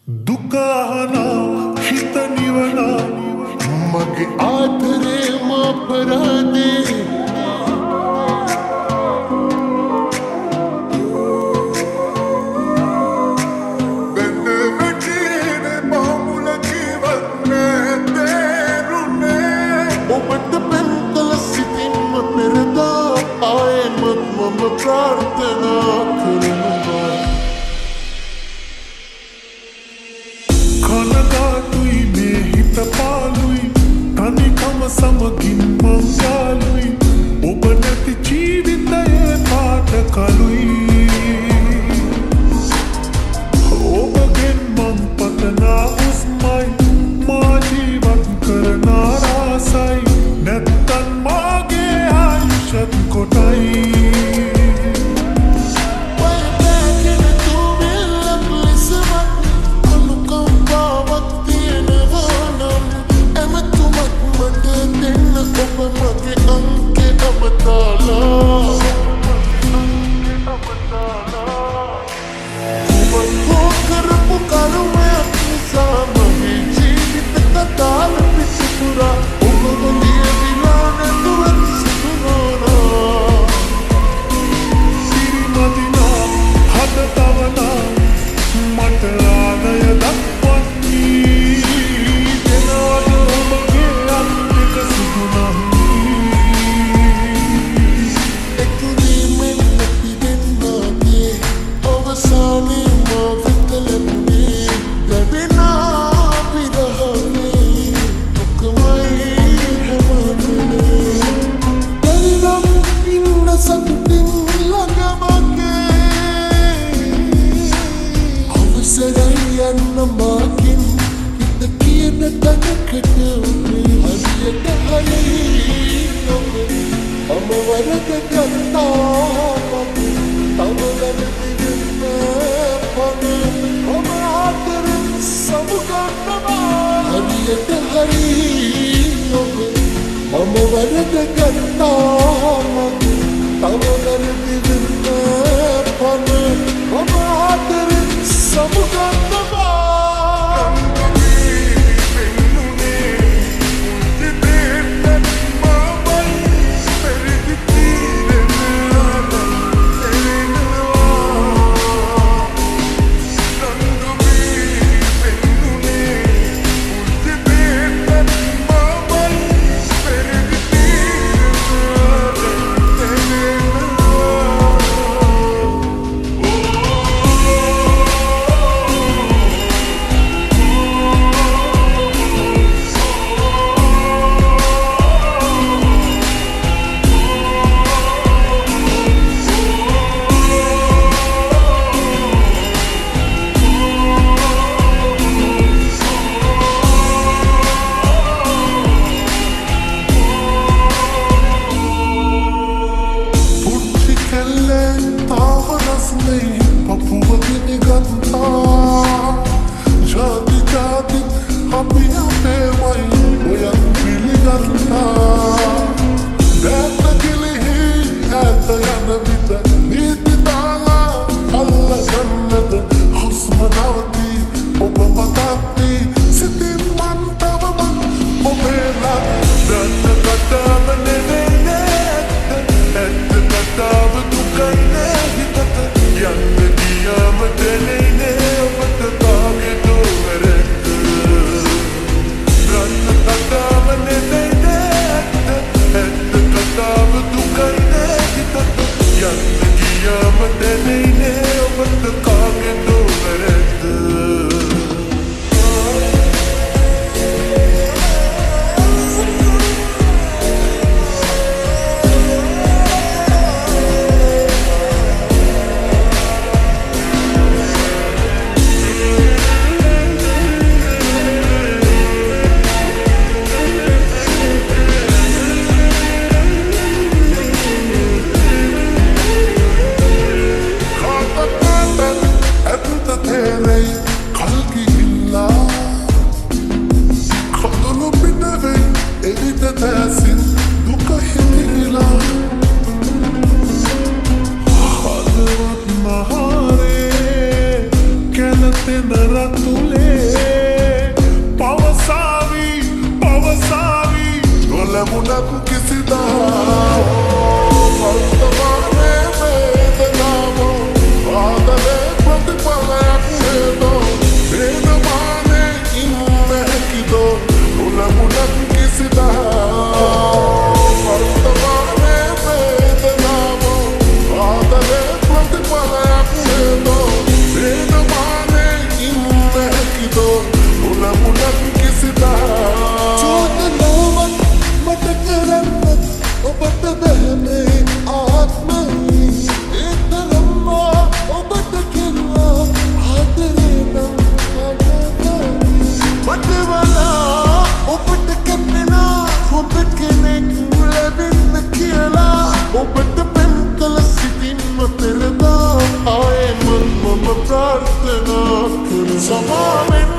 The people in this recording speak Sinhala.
दुकाना हितनिवना मगे आदरे मापरादे प्रार्थना करूंगा खनगाटुई में हित पालुई तनिकम समगिन मंगालुई ඔබ නැති ජීවිතයේ පාට කලුයි ඔබගෙන් මං පතනා උස්මයි මා ජීවත් කරන ආසයි නැත්තන් මාගේ ආයුෂත් කොටයි makin kita kena tanya kedua hadiah hari ama warga kata tawagan digna pada ama hadir sabukan nama hadiah hari ama warga kata tawagan digna pada ama hadir sabukan nama තුලේ පවසාවි පවසාවි නොලැබුණත් කිසිදා වර්තමානයේ වේදනාව ආදරේ ප්‍රතිඵලයක් නේදෝ වේදමානේ ඉන්න හැකිදෝ නොලැබුණත් කිසිදා වර්තමානයේ වේදනාව ආදරේ ප්‍රතිඵලයක් නේදෝ වේදමානේ ඉන්න හැකිදෝ නොලැබුණත් කිසිදා චෝදනාවක් මට කරන්න ඔබට බැහැනේ ආත්මයි ඒතරම්ම ඔබට කෙරුවා ආදරේ නම් අනගයි මට වඩා ඔබට කැපෙනා හොඳ කෙනෙක් ලැබෙන්න කියලා ඔබට පෙම් කළ සිටින්ම පෙරදා ආයෙ මම ප්‍රාර්ථනා කරන සමාවෙන්න